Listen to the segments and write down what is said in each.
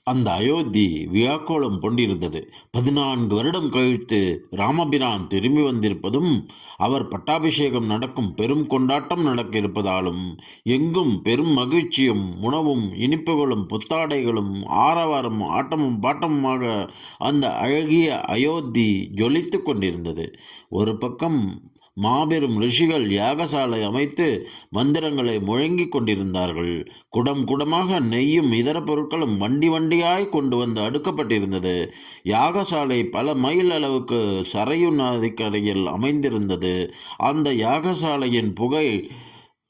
அந்த அயோத்தி வியாக்கோளம் கொண்டிருந்தது. 14 வருடம் கழித்து ராமபிரான் திரும்பி வந்திருப்பதும், அவர் பட்டாபிஷேகம் நடக்கும் பெரும் கொண்டாட்டம் நடக்க இருப்பதாலும், எங்கும் பெரும் மகிழ்ச்சியும் உணவும் இனிப்புகளும் புத்தாடைகளும் ஆரவாரம் ஆட்டமும் பாட்டமுமாக அந்த அழகிய அயோத்தி ஜொலித்து கொண்டிருந்தது. ஒரு பக்கம் மாபெரும் ரிஷிகள் யாகசாலை அமைத்து மந்திரங்களை முழங்கிக் கொண்டிருந்தார்கள். குடம் குடமாக நெய்யும் இதர பொருட்களும் வண்டி வண்டியாய் கொண்டு வந்து அடுக்கப்பட்டிருந்தது. யாகசாலை பல மைல் அளவுக்கு சரையு நதிக்கரையில் அமைந்திருந்தது. அந்த யாகசாலையின் புகை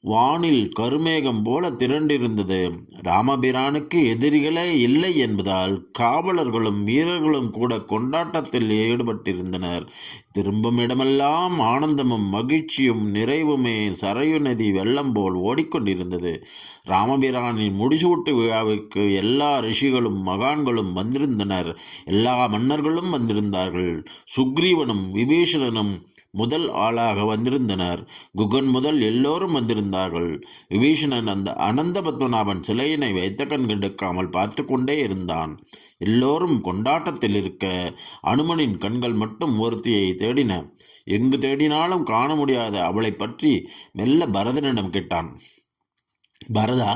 வானில் கருமேகம் போல திரண்டிருந்தது. ராமபிரானுக்கு எதிரிகளே இல்லை என்பதால் காவலர்களும் வீரர்களும் கூட கொண்டாட்டத்தில் ஈடுபட்டிருந்தனர். திரும்பும் இடமெல்லாம் ஆனந்தமும் மகிழ்ச்சியும் நிறைவுமே சரையு நதி வெள்ளம் போல் ஓடிக்கொண்டிருந்தது. ராமபிரானின் முடிசூட்டு விழாவுக்கு எல்லா ரிஷிகளும் மகான்களும் வந்திருந்தனர். எல்லா மன்னர்களும் வந்திருந்தார்கள். சுக்ரீவனும் விபீஷணனும் முதல் ஆளாக வந்திருந்தனர். குகன் முதல் எல்லோரும் வந்திருந்தார்கள். விபீஷணன் அந்த அனந்த பத்மநாபன் சிலையினை வைத்த கண் கெடுக்காமல் பார்த்து கொண்டே இருந்தான். எல்லோரும் கொண்டாட்டத்தில் இருக்க அனுமனின் கண்கள் மட்டும் ஒருத்தியை தேடின. எங்கு தேடினாலும் காண முடியாத அவளை பற்றி மெல்ல பரதனிடம் கேட்டான். பரதா,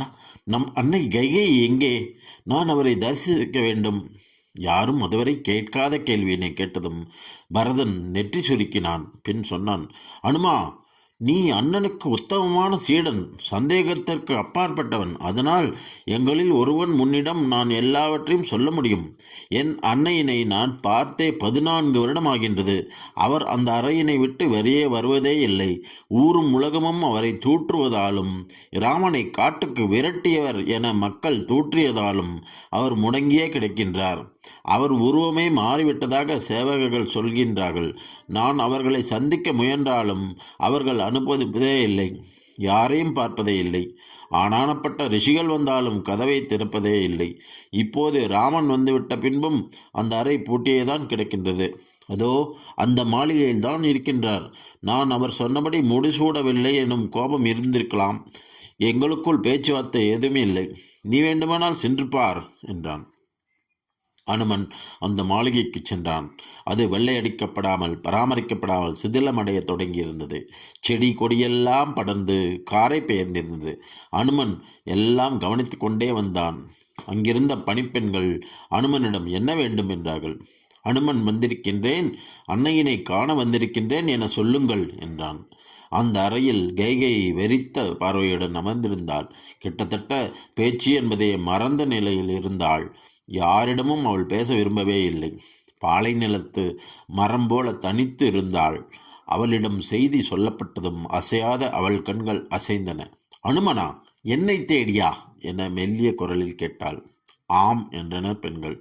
நம் அன்னை கைகை எங்கே? நான் அவரை தரிசிக்க வேண்டும். யாரும் அதுவரை கேட்காத கேள்வியினை கேட்டதும் பரதன் நெற்றி சுருக்கினான். பின் சொன்னான், அனுமா, நீ அண்ணனுக்கு உத்தமமான சீடன், சந்தேகத்திற்கு அப்பாற்பட்டவன். அதனால் எங்களில் ஒருவன் முன்னிடம் நான் எல்லாவற்றையும் சொல்ல முடியும். என் அன்னையினை நான் பார்த்தே 14 வருடமாகின்றது. அவர் அந்த அறையினை விட்டு வெளியே வருவதே இல்லை. ஊரும் உலகமும் அவரை தூற்றுவதாலும், ராமனை காட்டுக்கு விரட்டியவர் என மக்கள் தூற்றியதாலும் அவர் முடங்கியே கிடக்கின்றார். அவர் உருவமே மாறிவிட்டதாக சேவகர்கள் சொல்கின்றார்கள். நான் அவர்களை சந்திக்க முயன்றாலும் அவர்கள் அனுமதிப்பதே இல்லை. யாரையும் பார்ப்பதே இல்லை. ஆனானப்பட்ட ரிஷிகள் வந்தாலும் கதவை திறப்பதே இல்லை. இப்போது ராமன் வந்துவிட்ட பின்பும் அந்த அறை பூட்டியேதான் கிடக்கின்றது. அதோ அந்த மாளிகையில் தான் இருக்கின்றார். நான் அவர் சொன்னபடி முடிசூடவில்லை எனும் கோபம் இருந்திருக்கலாம். எங்களுக்குள் பேச்சுவார்த்தை எதுவுமே இல்லை. நீ வேண்டுமானால் சென்று பார் என்றான். அனுமன் அந்த மாளிகைக்கு சென்றான். அது வெள்ளையடிக்கப்படாமல் பராமரிக்கப்படாமல் சிதிலமடைய தொடங்கியிருந்தது. செடி கொடியெல்லாம் படர்ந்து காரை பெயர்ந்திருந்தது. அனுமன் எல்லாம் கவனித்து கொண்டே வந்தான். அங்கிருந்த பணிப்பெண்கள் அனுமனிடம் என்ன வேண்டும் என்றார்கள். அனுமன் வந்திருக்கின்றேன், அன்னையினை காண வந்திருக்கின்றேன் என சொல்லுங்கள் என்றான். அந்த அறையில் கைகை வெறித்த பார்வையுடன் அமர்ந்திருந்தாள். கிட்டத்தட்ட பேச்சு என்பதை மறந்த நிலையில் இருந்தாள். யாரிடமும் அவள் பேச விரும்பவே இல்லை. பாலை நிலத்து மரம் போல தனித்து இருந்தாள். அவளிடம் செய்தி சொல்லப்பட்டதும் அசையாத அவள் கண்கள் அசைந்தன. அனுமனா, என்னை தேடியா என மெல்லிய குரலில் கேட்டாள். ஆம் என்றனர் பெண்கள்.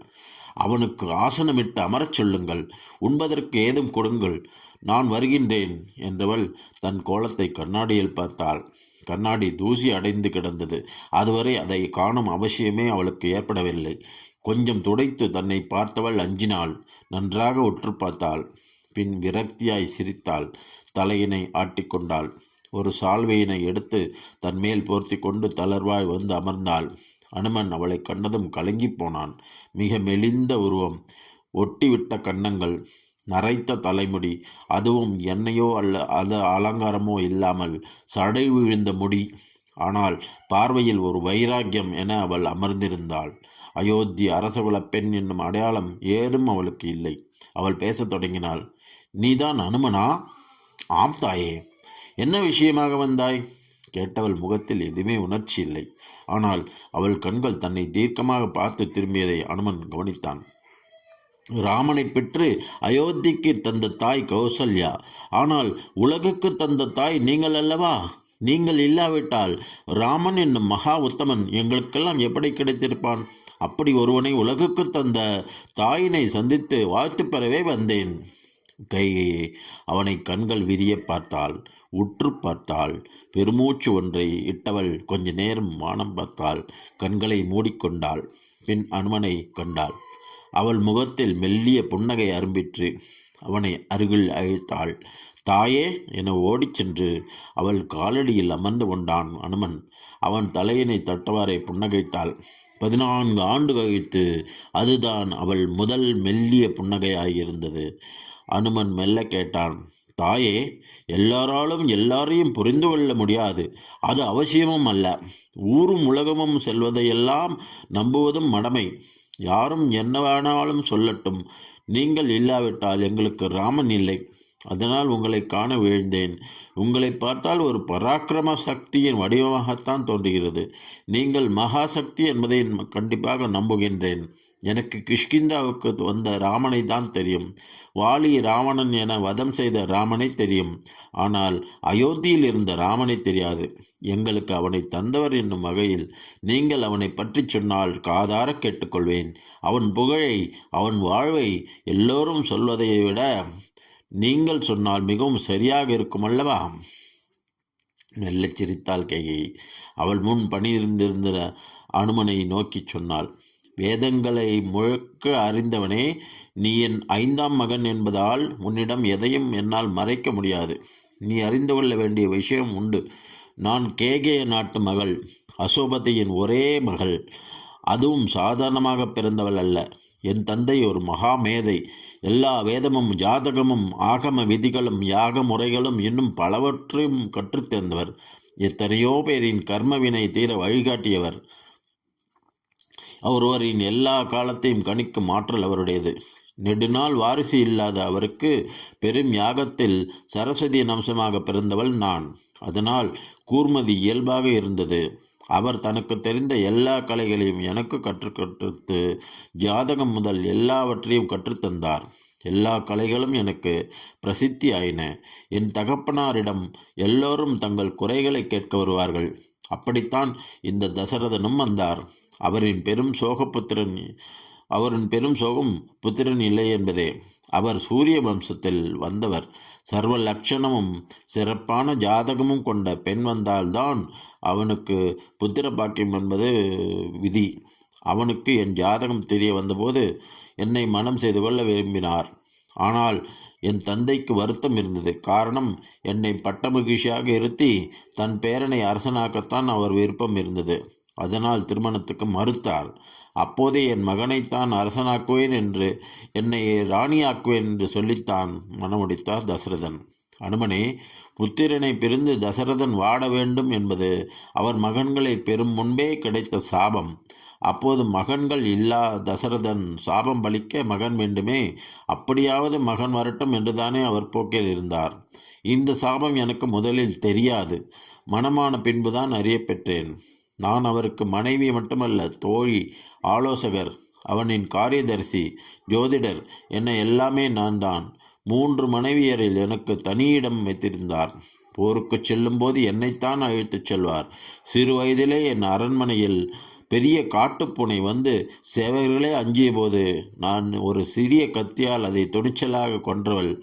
அவனுக்கு ஆசனமிட்டு அமரச் சொல்லுங்கள். உண்பதற்கு ஏதும் கொடுங்கள். நான் வருகின்றேன் என்றவள் தன் கோலத்தை கண்ணாடியில் பார்த்தாள். கண்ணாடி தூசி அடைந்து கிடந்தது. அதுவரை அதை காணும் அவசியமே அவளுக்கு ஏற்படவில்லை. கொஞ்சம் துடைத்து தன்னை பார்த்தவள் அஞ்சினாள். நன்றாக உற்று பார்த்தாள். பின் விரக்தியாய் சிரித்தாள். தலையினை ஆட்டிக்கொண்டாள். ஒரு சால்வையினை எடுத்து தன் மேல் போர்த்தி கொண்டு தளர்வாய் வந்து அமர்ந்தாள். அனுமன் அவளை கண்டதும் கலங்கி போனான். மிக மெலிந்த உருவம், ஒட்டிவிட்ட கன்னங்கள், நரைத்த தலைமுடி, அதுவும் எண்ணெயோ அது அலங்காரமோ இல்லாமல் சடை விழுந்த முடி. ஆனால் பார்வையில் ஒரு வைராக்கியம் என அவள் அமர்ந்திருந்தாள். அயோத்தி அரசகுல பெண் என்னும் அடையாளம் ஏதும் அவளுக்கு இல்லை. அவள் பேசத் தொடங்கினாள். நீதான் அனுமனா? ஆம் தாயே. என்ன விஷயமாக வந்தாய்? கேட்டவள் முகத்தில் எதுவுமே உணர்ச்சி இல்லை. ஆனால் அவள் கண்கள் தன்னை தீர்க்கமாக பார்த்து திரும்பியதை அனுமன் கவனித்தான். ராமனை பெற்று அயோத்திக்கு தந்த தாய் கௌசல்யா. ஆனால் உலகுக்கு தந்த தாய் நீங்கள் அல்லவா? நீங்கள் இல்லாவிட்டால் ராமன் என்னும் மகா உத்தமன் எங்களுக்கெல்லாம் எப்படி கிடைத்திருப்பான்? அப்படி ஒருவனை உலகுக்கு தந்த தாயினை சந்தித்து வாழ்த்து பெறவே வந்தேன். கைகையே அவனை கண்கள் விரிய பார்த்தாள். உற்று பார்த்தாள். பெருமூச்சு ஒன்றை இட்டவள் கொஞ்ச நேரம் வானம் பார்த்தாள். கண்களை மூடிக்கொண்டாள். பின் அனுமனை கண்டாள். அவள் முகத்தில் மெல்லிய புன்னகை அரும்பிற்று. அவனை அருகில் அழைத்தாள். தாயே என ஓடிச் சென்று அவள் காலடியில் அமர்ந்து கொண்டான் அனுமன். அவன் தலையினை தட்டவாறே புன்னகைத்தாள். 14 ஆண்டு கழித்து அதுதான் அவள் முதல் மெல்லிய புன்னகையாயிருந்தது. அனுமன் மெல்ல கேட்டான், தாயே, எல்லாராலும் எல்லாரையும் புரிந்து கொள்ள முடியாது, அது அவசியமும் அல்ல. ஊரும் உலகமும் செல்வதையெல்லாம் நம்புவதும் மடமை. யாரும் என்ன வேணாலும் சொல்லட்டும், நீங்கள் இல்லாவிட்டால் எங்களுக்கு ராமன் இல்லை. அதனால் உங்களை காண விழுந்தேன். உங்களை பார்த்தால் ஒரு பராக்கிரம சக்தியின் வடிவமாகத்தான் தோன்றுகிறது. நீங்கள் மகாசக்தி என்பதை கண்டிப்பாக நம்புகின்றேன். எனக்கு கிஷ்கிந்தாவுக்கு வந்த ராமனை தான் தெரியும். வாலி ராவணன் என வதம் செய்த ராமனை தெரியும். ஆனால் அயோத்தியில் இருந்த ராமனை தெரியாது. எங்களுக்கு அவனை தந்தவர் என்னும் வகையில் நீங்கள் அவனை பற்றி சொன்னால் காதார கேட்டுக்கொள்வேன். அவன் புகழை, அவன் வாழ்வை எல்லோரும் சொல்வதை விட நீங்கள் சொன்னால் மிகவும் சரியாக இருக்கும் அல்லவா? மெல்லச் சிரித்தாள் கைகேயி. அவள் முன் பணியிருந்திருந்த அனுமனை நோக்கி சொன்னாள், வேதங்களை முழுக்க அறிந்தவனே, நீ என் 5ஆம் மகன் என்பதால் உன்னிடம் எதையும் என்னால் மறைக்க முடியாது. நீ அறிந்து கொள்ள வேண்டிய விஷயம் உண்டு. நான் கேகய நாட்டு மகள், அசோபதியின் ஒரே மகள். அதுவும் சாதாரணமாக பிறந்தவள் அல்ல. என் தந்தை ஒரு மகாமேதை. எல்லா வேதமும் ஜாதகமும் ஆகம விதிகளும் யாக முறைகளும் இன்னும் பலவற்றையும் கற்றுத்தந்தவர். எத்தனையோ பேரின் கர்மவினை தீர வழிகாட்டியவர். ஒருவரின் எல்லா காலத்தையும் கணிக்கும் ஆற்றல் அவருடையது. நெடுநாள் வாரிசு இல்லாத அவருக்கு பெரும் யாகத்தில் சரஸ்வதியின் அம்சமாக பிறந்தவள் நான். அதனால் கூர்மதி இயல்பாக இருந்தது. அவர் தனக்கு தெரிந்த எல்லா கலைகளையும் எனக்கு கற்றுக்கொடுத்து ஜாதகம் முதல் எல்லாவற்றையும் கற்றுத்தந்தார். எல்லா கலைகளும் எனக்கு பிரசித்தி ஆயின. என் தகப்பனாரிடம் எல்லோரும் தங்கள் குறைகளை கேட்க வருவார்கள். அப்படித்தான் இந்த தசரதனும் வந்தார். அவரின் பெரும் சோகம் புத்திரன் இல்லை என்பதே. அவர் சூரிய வம்சத்தில் வந்தவர். சர்வ லட்சணமும் சிறப்பான ஜாதகமும் கொண்ட பெண் வந்தால்தான் அவனுக்கு புத்திர பாக்கியம் என்பது விதி. அவனுக்கு என் ஜாதகம் தெரிய வந்தபோது என்னை மனம் செய்து கொள்ள விரும்பினார். ஆனால் என் தந்தைக்கு வருத்தம் இருந்தது. காரணம், என்னை பட்ட மகிழ்ச்சியாக இருத்தி தன் பேரனை அரசனாக்கத்தான் அவர் விருப்பம் இருந்தது. அதனால் திருமணத்துக்கு மறுத்தார். அப்போதே என் மகனைத்தான் அரசனாக்குவேன் என்று, என்னை ராணியாக்குவேன் என்று சொல்லித்தான் மனமுடித்தார் தசரதன். அனுமனே, புத்திரனை பிரிந்து தசரதன் வாட வேண்டும் என்பது அவர் மகன்களை பெறும் முன்பே கிடைத்த சாபம். அப்போது மகன்கள் இல்லா தசரதன் சாபம் பலிக்க மகன் வேண்டுமே. அப்படியாவது மகன் வரட்டும் என்றுதானே அவர் போக்கில் இருந்தார். இந்த சாபம் எனக்கு முதலில் தெரியாது. மனமான பின்புதான் அறியப்பெற்றேன். நான் அவருக்கு மனைவி மட்டுமல்ல, தோழி, ஆலோசகர், அவனின் காரியதர்சி, ஜோதிடர் என எல்லாமே நான் தான். 3 மனைவியரில் எனக்கு தனியிடம் வைத்திருந்தார். போருக்கு செல்லும்போது என்னைத்தான் அழைத்துச் செல்வார். சிறு வயதிலே என் அரண்மனையில் பெரிய காட்டுப்பூனை வந்து சேவகர்களே அஞ்சிய போது நான் ஒரு சிறிய கத்தியால் அதை துணிச்சலாக கொன்றவள்.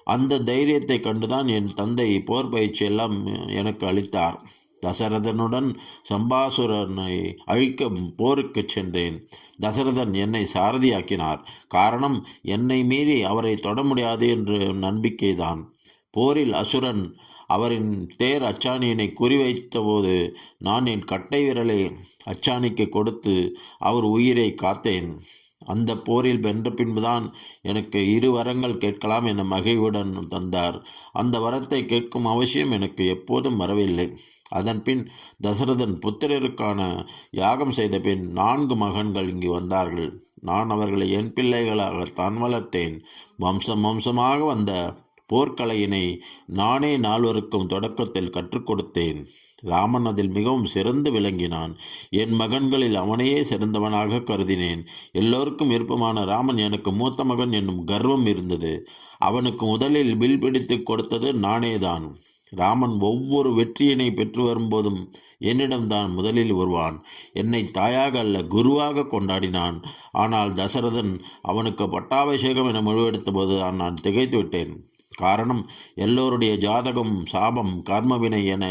அந்த தைரியத்தை கண்டுதான் என் தந்தை போர் பயிற்சி எல்லாம் எனக்கு அளித்தார். தசரதனுடன் சம்பாசுரனை அழிக்க போருக்கு சென்றேன். தசரதன் என்னை சாரதியாக்கினார். காரணம், என்னை மீறி அவரை தொட முடியாது என்ற நம்பிக்கைதான். போரில் அசுரன் அவரின் தேர் அச்சாணியினை குறிவைத்த போது நான் என் கட்டை விரலை அச்சாணிக்கு கொடுத்து அவர் உயிரை காத்தேன். அந்த போரில் வென்ற பின்புதான் எனக்கு 2 வரங்கள் கேட்கலாம் என மகிழ்வுடன் தந்தார். அந்த வரத்தை கேட்கும் அவசியம் எனக்கு எப்போதும் வரவில்லை. அதன்பின் தசரதன் புத்திரருக்கான யாகம் செய்த பின் 4 மகன்கள் இங்கு வந்தார்கள். நான் அவர்களை என் பிள்ளைகளாகத்தான் வளர்த்தேன். வம்சம் வம்சமாக வந்த போர்க்கலையினை நானே 4வருக்கும் தொடக்கத்தில் கற்றுக் கொடுத்தேன். ராமன் அதில் மிகவும் சிறந்து விளங்கினான். என் மகன்களில் அவனையே சிறந்தவனாக கருதினேன். எல்லோருக்கும் விருப்பமான ராமன் எனக்கு மூத்த மகன் என்னும் கர்வம் இருந்தது. அவனுக்கு முதலில் வில் பிடித்து கொடுத்தது நானேதான். ராமன் ஒவ்வொரு வெற்றியினை பெற்று வரும்போதும் என்னிடம்தான் முதலில் வருவான். என்னை தாயாக அல்ல, குருவாக கொண்டாடினான். ஆனால் தசரதன் அவனுக்கு பட்டாபிஷேகம் என முடிவெடுத்த போது நான் திகைத்து விட்டேன். காரணம், எல்லோருடைய ஜாதகம், சாபம், கர்மவினை என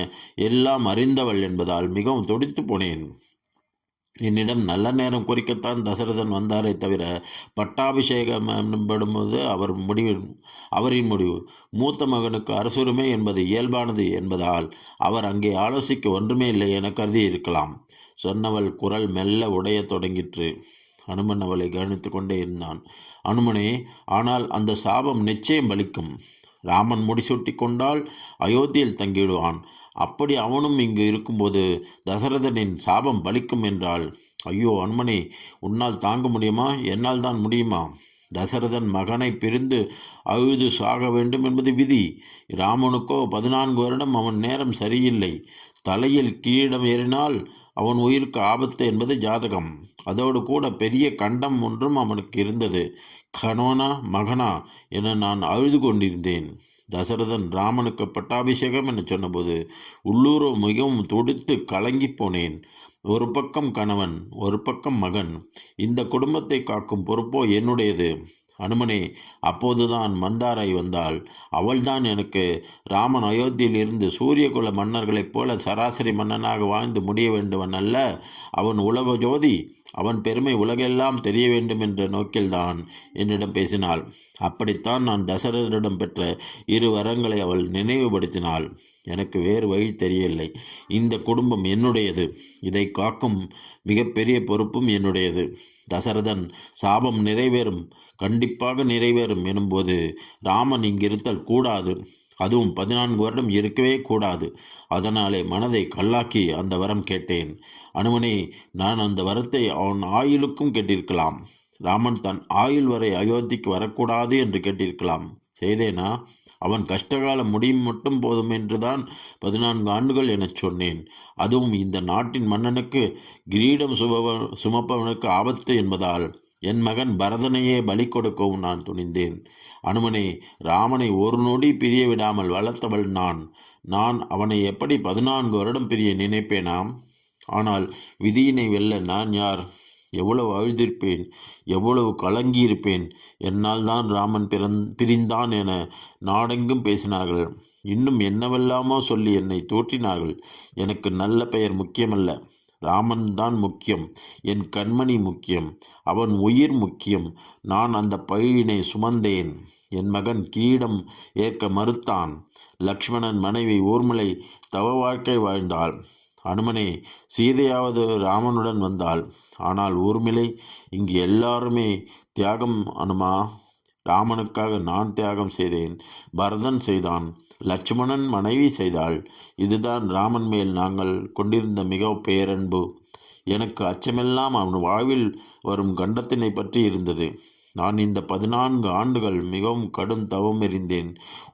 எல்லாம் அறிந்தவள் என்பதால் மிகவும் துடித்து போனேன். என்னிடம் நல்ல நேரம் குறிக்கத்தான் தசரதன் வந்தாரே தவிர பட்டாபிஷேகம் என்படும்போது அவரின் முடிவு. மூத்த மகனுக்கு அரசுரிமை என்பது இயல்பானது என்பதால் அவர் அங்கே ஆலோசிக்க ஒன்றுமே இல்லை என கருதி இருக்கலாம். சொன்னவள் குரல் மெல்ல உடையத் தொடங்கிற்று. அனுமன் அவளை கவனித்து கொண்டே இருந்தான். அனுமனே, ஆனால் அந்த சாபம் நிச்சயம் பலிக்கும். ராமன் முடிசூட்டி கொண்டால் அயோத்தியில் தங்கிவிடுவான். அப்படி அவனும் இங்கு இருக்கும்போது தசரதனின் சாபம் பலிக்கும் என்றால், ஐயோ அனுமனே, உன்னால் தாங்க முடியுமா? என்னால் தான் முடியுமா? தசரதன் மகனை பிரிந்து அழுது சாக வேண்டும் என்பது விதி. ராமனுக்கோ 14 வருடம் அவன் நேரம் சரியில்லை. தலையில் கிரீடம் ஏறினால் அவன் உயிருக்கு ஆபத்து என்பது ஜாதகம். அதோடு கூட பெரிய கண்டம் ஒன்றும் அவனுக்கு இருந்தது. கணவனா மகனா என நான் அழுது கொண்டிருந்தேன். தசரதன் ராமனுக்கு பட்டாபிஷேகம் என சொன்னபோது உள்ளூர் மிகவும் துடித்து கலங்கி போனேன். ஒரு பக்கம் கணவன், ஒரு பக்கம் மகன். இந்த குடும்பத்தை காக்கும் பொறுப்போ என்னுடையது. அனுமனே, அப்போதுதான் மந்தாரை வந்தாள். அவள்தான் எனக்கு ராமன் அயோத்தியில் இருந்து சூரியகுல மன்னர்களைப் போல சராசரி மன்னனாக வாழ்ந்து முடிய வேண்டுவன் அல்ல. அவன் உலக ஜோதி. அவன் பெருமை உலகெல்லாம் தெரிய வேண்டும் என்ற நோக்கில்தான் என்னிடம் பேசினாள். அப்படித்தான் நான் தசரதரிடம் பெற்ற 2 வரங்களை அவள் நினைவுபடுத்தினாள். எனக்கு வேறு வழி தெரியவில்லை. இந்த குடும்பம் என்னுடையது. இதை காக்கும் மிகப்பெரிய பொறுப்பும் என்னுடையது. தசரதன் சாபம் நிறைவேறும், கண்டிப்பாக நிறைவேறும் எனும்போது ராமன் இங்கிருத்தல் கூடாது. அதுவும் 14 வருடம் இருக்கவே கூடாது. அதனாலே மனதை கல்லாக்கி அந்த வரம் கேட்டேன். அனுமனே, நான் அந்த வரத்தை அவன் ஆயுளுக்கும் கேட்டிருக்கலாம். ராமன் தன் ஆயுள் வரை அயோத்திக்கு வரக்கூடாது என்று கேட்டிருக்கலாம். செய்தேனா? அவன் கஷ்டகாலம் முடியும் மட்டும் போதும் என்றுதான் 14 ஆண்டுகள் எனச் சொன்னேன். அதுவும் இந்த நாட்டின் மன்னனுக்கு கிரீடம் சுமப்பவனுக்கு ஆபத்து என்பதால் என் மகன் பரதனையே பலி கொடுக்கவும் நான் துணிந்தேன். அனுமனே, ராமனை ஒரு நொடி பிரிய விடாமல் வளர்த்தவள் நான் அவனை எப்படி 14 வருடம் பிரிய நினைப்பேனாம்? ஆனால் விதியினை வெல்ல நான் யார்? எவ்வளவு அழுதிருப்பேன், எவ்வளவு கலங்கியிருப்பேன். என்னால் தான் ராமன் பிரிந்தான் என நாடெங்கும் பேசினார்கள். இன்னும் என்னவெல்லாமோ சொல்லி என்னை தூற்றினார்கள். எனக்கு நல்ல பெயர் முக்கியமல்ல. ராமன் தான் முக்கியம். என் கண்மணி முக்கியம். அவன் உயிர் முக்கியம். நான் அந்த பழியினை சுமந்தேன். என் மகன் கிரீடம் ஏற்க மறுத்தான். லக்ஷ்மணன் மனைவி ஊர்மிளை தவ வாழ்க்கை வாழ்ந்தாள். அனுமனே, சீதையாவது ராமனுடன் வந்தாள். ஆனால் ஊர்மிளை இங்கு எல்லாருமே தியாகம். அனுமா, ராமனுக்காக நான் தியாகம் செய்தேன். பரதன் செய்தான். லட்சுமணன் மனைவி செய்தாள். இதுதான் ராமன் மேல் நாங்கள் கொண்டிருந்த மிக பேரன்பு. எனக்கு அச்சமெல்லாம் அவன் வாழ்வில் வரும் கண்டத்தினை பற்றி இருந்தது. நான் இந்த 14 ஆண்டுகள் மிகவும் கடும் தவம் இருந்தேன்.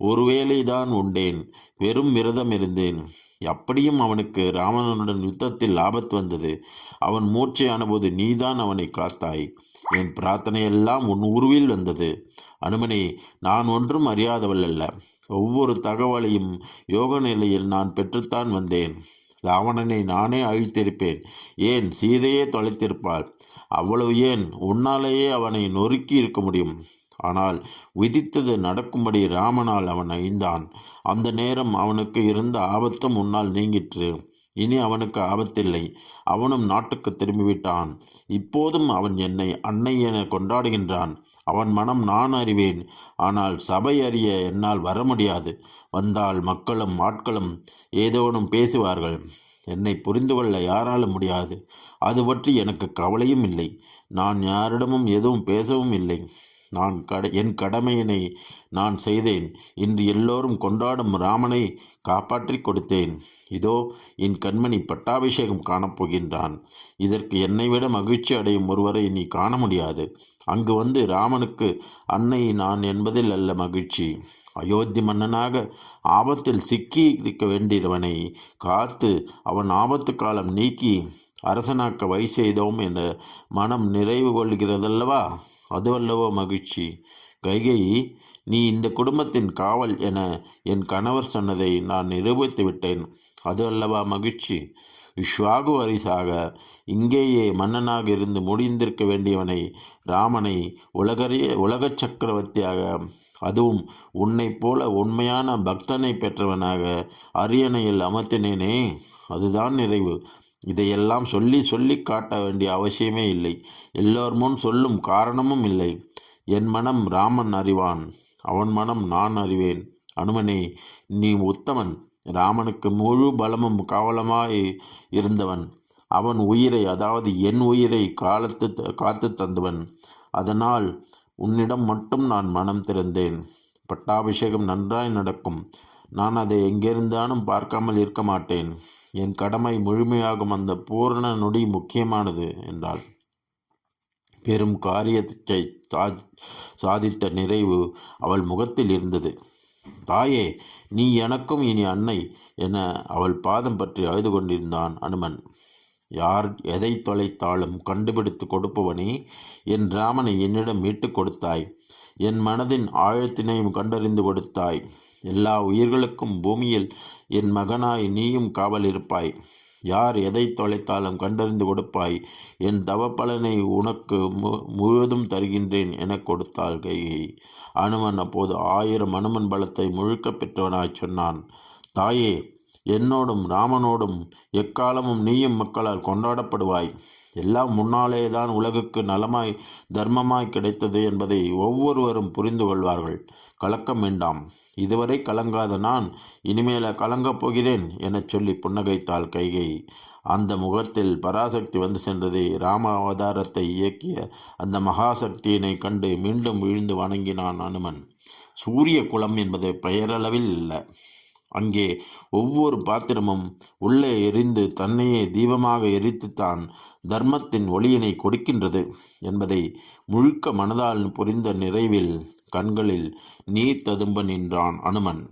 ஒருவேளை தான் உண்டேன். வெறும் விரதம் இருந்தேன். அப்படியும் அவனுக்கு ராவணனுடன் யுத்தத்தில் ஆபத்து வந்தது. அவன் மூர்ச்சையானபோது நீதான் அவனை காத்தாய். என் பிரார்த்தனையெல்லாம் உன் உருவில் வந்தது. அனுமனே, நான் ஒன்றும் அறியாதவள் அல்ல. ஒவ்வொரு தகவலையும் யோக நிலையில் நான் பெற்றுத்தான் வந்தேன். ராவணனை நானே அழித்திருப்பேன். ஏன், சீதையே தொலைத்திருப்பாள். அவ்வளவு ஏன், உன்னாலேயே அவனை நொறுக்கி இருக்க முடியும். ஆனால் விதித்தது நடக்கும்படி ராமனால் அவன் அழிந்தான். அந்த நேரம் அவனுக்கு இருந்த ஆபத்தும் உன்னால் நீங்கிற்று. இனி அவனுக்கு ஆபத்தில்லை. அவனும் நாட்டுக்கு திரும்பிவிட்டான். இப்போதும் அவன் என்னை அன்னை என கொண்டாடுகின்றான். அவன் மனம் நான் அறிவேன். ஆனால் சபை அறிய என்னால் வர முடியாது. வந்தால் மக்களும் ஆட்களும் ஏதோனும் பேசுவார்கள். என்னை புரிந்து கொள்ள யாராலும் முடியாது. அது பற்றி எனக்கு கவலையும் இல்லை. நான் யாரிடமும் எதுவும் பேசவும் இல்லை. என் கடமையினை நான் செய்தேன். இன்று எல்லோரும் கொண்டாடும் ராமனை காப்பாற்றி கொடுத்தேன். இதோ என் கண்மணி பட்டாபிஷேகம் காணப்போகின்றான். இதற்கு என்னை விட மகிழ்ச்சி அடையும் ஒருவரை நீ காண முடியாது. அங்கு வந்து ராமனுக்கு அன்னை நான் என்பதில் அல்ல மகிழ்ச்சி. அயோத்தி மன்னனாக ஆபத்தில் சிக்கி இருக்க வேண்டியவனை காத்து அவன் ஆபத்து காலம் நீக்கி அரசனாக்க வழி செய்தோம் என்ற மனம் நிறைவு கொள்கிறதல்லவா? அதுவல்லவோ மகிழ்ச்சி. கைகேயி, நீ இந்த குடும்பத்தின் காவல் என என் கணவர் சொன்னதை நான் நிரூபித்து விட்டேன். அது அல்லவா மகிழ்ச்சி. இஷ்வாகு வாரிசாக இங்கேயே மன்னனாக இருந்து முடிந்திருக்க வேண்டியவனை, ராமனை உலக சக்கரவர்த்தியாக, அதுவும் உன்னை போல உண்மையான பக்தனை பெற்றவனாக அரியணையில் அமர்த்தினேனே, அதுதான் நிறைவு. இதையெல்லாம் சொல்லி சொல்லி காட்ட வேண்டிய அவசியமே இல்லை. எல்லோர் முன் சொல்லும் காரணமும் இல்லை. என் மனம் ராமன் அறிவான். அவன் மனம் நான் அறிவேன். அனுமனே, நீ உத்தமன். ராமனுக்கு முழு பலமும் காவலமாய் இருந்தவன். அவன் உயிரை, அதாவது என் உயிரை காத்து தந்தவன். அதனால் உன்னிடம் மட்டும் நான் மனம் திறந்தேன். பட்டாபிஷேகம் நன்றாய் நடக்கும். நான் அதை எங்கிருந்தாலும் பார்க்காமல் இருக்க மாட்டேன். என் கடமை முழுமையாகும் அந்த பூரண நொடி முக்கியமானது என்றாள். பெரும் காரியத்தை சாதித்த நிறைவு அவள் முகத்தில் இருந்தது. தாயே, நீ எனக்கும் இனி அன்னை என அவள் பாதம் பற்றி அழுது கொண்டிருந்தான் அனுமன். யார் எதை தொலைத்தாலும் கண்டுபிடித்து கொடுப்பவனே, என் ராமனை என்னிடம் மீட்டுக் கொடுத்தாய். என் மனதின் ஆழத்தினையும் கண்டறிந்து கொடுத்தாய். எல்லா உயிர்களுக்கும் பூமியில் என் மகனாய் நீயும் காவல் இருப்பாய். யார் எதை தொலைத்தாலும் கண்டறிந்து கொடுப்பாய். என் தவப்பலனை உனக்கு முழுவதும் தருகின்றேன் என கொடுத்தாள் கைகை. அனுமன் அப்போது 1000 அனுமன் பலத்தை முழுக்க பெற்றவனாய் சொன்னான். தாயே, என்னோடும் ராமனோடும் எக்காலமும் நீயும் மக்களால் கொண்டாடப்படுவாய். எல்லாம் முன்னாலேதான் உலகுக்கு நலமாய் தர்மமாய் கிடைத்தது என்பதை ஒவ்வொருவரும் புரிந்து கொள்வார்கள். கலக்கம் வேண்டாம். இதுவரை கலங்காத நான் இனிமேல கலங்கப் போகிறேன் எனச் சொல்லி புன்னகைத்தாள் கைகை. அந்த முகத்தில் பராசக்தி வந்து சென்றதை ராம அவதாரத்தை இயக்கிய அந்த மகாசக்தியினை கண்டு மீண்டும் விழுந்து வணங்கினான் அனுமன். சூரிய குலம் என்பது பெயரளவில் இல்லை. அங்கே ஒவ்வொரு பாத்திரமும் உள்ளே எரிந்து தன்னையே தீபமாக எரித்துத்தான் தர்மத்தின் ஒளியினை கொடுக்கின்றது என்பதை முழுக்க மனதால் புரிந்த நிறைவில் கண்களில் நீர் ததும்ப நின்றான் அனுமன்.